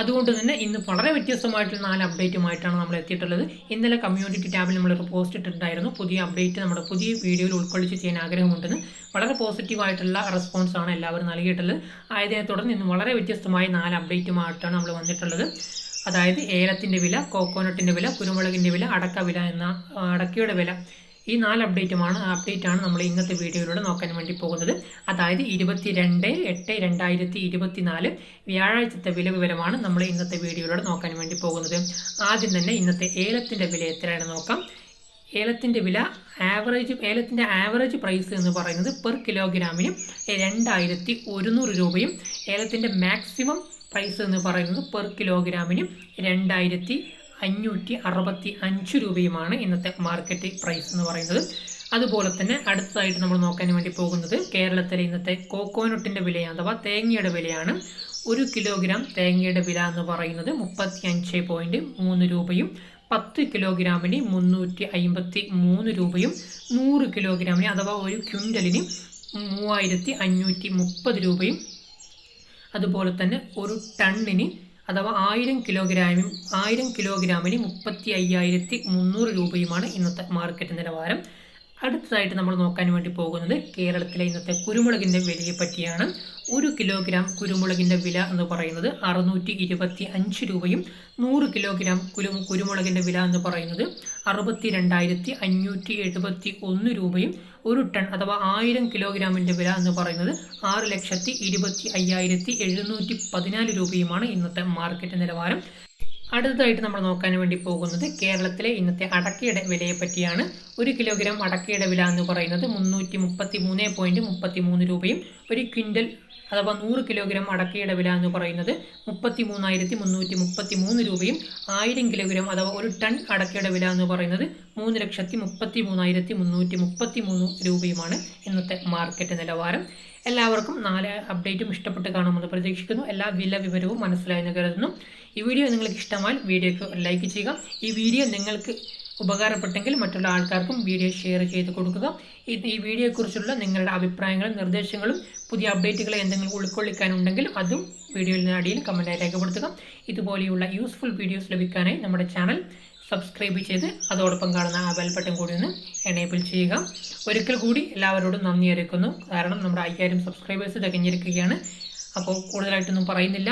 അതുകൊണ്ട് തന്നെ ഇന്ന് വളരെ വ്യത്യസ്തമായിട്ടുള്ള 4 അപ്ഡേറ്റുമായിട്ടാണ് നമ്മൾ എത്തിയിട്ടുള്ളത്. ഇന്നലെ കമ്മ്യൂണിറ്റി ടാബിൽ നമ്മളൊരു പോസ്റ്റ് ഇട്ടിട്ടുണ്ടായിരുന്നു. പുതിയ അപ്ഡേറ്റ് നമ്മുടെ പുതിയ വീഡിയോയിൽ ഉൾക്കൊള്ളിച്ച് ചെയ്യാൻ ആഗ്രഹമുണ്ടെന്ന്. വളരെ പോസിറ്റീവായിട്ടുള്ള റെസ്പോൺസാണ് എല്ലാവരും നൽകിയിട്ടുള്ളത്. ആയതിനെ തുടർന്ന് ഇന്ന് വളരെ വ്യത്യസ്തമായ 4 അപ്ഡേറ്റുമായിട്ടാണ് നമ്മൾ വന്നിട്ടുള്ളത്. അതായത് ഏലത്തിൻ്റെ വില, കോക്കോനട്ടിൻ്റെ വില, കുരുമുളകിൻ്റെ വില, അടക്ക വില എന്ന അടക്കയുടെ വില, ഈ 4 അപ്ഡേറ്റാണ് നമ്മൾ ഇന്നത്തെ വീഡിയോയിലൂടെ നോക്കാൻ വേണ്ടി പോകുന്നത്. അതായത് 22/8/2024 വ്യാഴാഴ്ചത്തെ വില വിവരമാണ് നമ്മൾ ഇന്നത്തെ വീഡിയോയിലൂടെ നോക്കാൻ വേണ്ടി പോകുന്നത്. ആദ്യം തന്നെ ഇന്നത്തെ ഏലത്തിൻ്റെ വില എത്രയാണ് നോക്കാം. ഏലത്തിൻ്റെ ആവറേജ് പ്രൈസ് എന്ന് പറയുന്നത് പെർ കിലോഗ്രാമിന് 2100 രൂപയും ഏലത്തിൻ്റെ മാക്സിമം പ്രൈസ് എന്ന് പറയുന്നത് പെർ കിലോഗ്രാമിന് 2565 രൂപയുമാണ് ഇന്നത്തെ മാർക്കറ്റ് പ്രൈസ് എന്ന് പറയുന്നത്. അതുപോലെ തന്നെ അടുത്തതായിട്ട് നമ്മൾ നോക്കാൻ വേണ്ടി പോകുന്നത് കേരളത്തിലെ ഇന്നത്തെ കോക്കോനട്ടിൻ്റെ വിലയാണ്, അഥവാ തേങ്ങയുടെ വിലയാണ്. 1 കിലോഗ്രാം തേങ്ങയുടെ വില എന്ന് പറയുന്നത് 35.3 രൂപയും 10 കിലോഗ്രാമിന് 353 രൂപയും 100 കിലോഗ്രാമിന് അഥവാ ഒരു ക്വിൻ്റലിന് 3530 രൂപയും അതുപോലെ തന്നെ ഒരു ടണ്ണിന് അഥവാ 1000 കിലോഗ്രാമിന് 35,300 രൂപയുമാണ് ഇന്നത്തെ മാർക്കറ്റ് നിലവാരം. അടുത്തതായിട്ട് നമ്മൾ നോക്കാൻ വേണ്ടി പോകുന്നത് കേരളത്തിലെ ഇന്നത്തെ കുരുമുളകിൻ്റെ വിലയെ പറ്റിയാണ്. 1 കിലോഗ്രാം കുരുമുളകിൻ്റെ വില എന്ന് പറയുന്നത് 625 രൂപയും 100 കിലോഗ്രാം കുരുമുളകിൻ്റെ വില എന്ന് പറയുന്നത് 62,571 രൂപയും ഒരു ടൺ അഥവാ 1000 കിലോഗ്രാമിൻ്റെ വില എന്ന് പറയുന്നത് 6,25,714 രൂപയുമാണ് ഇന്നത്തെ മാർക്കറ്റ് നിലവാരം. അടുത്തതായിട്ട് നമ്മൾ നോക്കാൻ വേണ്ടി പോകുന്നത് കേരളത്തിലെ ഇന്നത്തെ അടക്കയുടെ വിലയെ പറ്റിയാണ്. 1 കിലോഗ്രാം അടക്കയുടെ വില എന്ന് പറയുന്നത് 333.33 രൂപയും ഒരു ക്വിൻ്റൽ അഥവാ 100 കിലോഗ്രാം അടക്കയുടെ വില എന്ന് പറയുന്നത് 33,333 രൂപയും 1000 കിലോഗ്രാം അഥവാ ഒരു ടൺ അടക്കയുടെ വില എന്ന് പറയുന്നത് 3,33,333 രൂപയുമാണ് ഇന്നത്തെ മാർക്കറ്റ് നിലവാരം. എല്ലാവർക്കും 4 അപ്ഡേറ്റും ഇഷ്ടപ്പെട്ട് കാണുമെന്ന് പ്രതീക്ഷിക്കുന്നു. എല്ലാ വില വിവരവും മനസ്സിലായെന്ന് കരുതുന്നു. ഈ വീഡിയോ നിങ്ങൾക്ക് ഇഷ്ടമായാൽ വീഡിയോയ്ക്ക് ലൈക്ക് ചെയ്യുക. ഈ വീഡിയോ നിങ്ങൾക്ക് ഉപകാരപ്പെട്ടെങ്കിൽ മറ്റുള്ള ആൾക്കാർക്കും വീഡിയോ ഷെയർ ചെയ്ത് കൊടുക്കുക. ഈ വീഡിയോയെക്കുറിച്ചുള്ള നിങ്ങളുടെ അഭിപ്രായങ്ങളും നിർദ്ദേശങ്ങളും പുതിയ അപ്ഡേറ്റുകളെ എന്തെങ്കിലും ഉൾക്കൊള്ളിക്കാനുണ്ടെങ്കിൽ അതും വീഡിയോയുടെ അടിയിൽ കമൻറ്റായി രേഖപ്പെടുത്തുക. ഇതുപോലെയുള്ള യൂസ്ഫുൾ വീഡിയോസ് ലഭിക്കാനായി നമ്മുടെ ചാനൽ സബ്സ്ക്രൈബ് ചെയ്ത് അതോടൊപ്പം കാണുന്ന ആ ബെൽ ബട്ടൺ കൂടി ഒന്ന് എനേബിൾ ചെയ്യുക. ഒരിക്കൽ കൂടി എല്ലാവരോടും നന്ദി അറിയിക്കുന്നു. കാരണം നമ്മുടെ 5000 സബ്സ്ക്രൈബേഴ്സ് തികഞ്ഞിരിക്കുകയാണ്. അപ്പോൾ കൂടുതലായിട്ടൊന്നും പറയുന്നില്ല.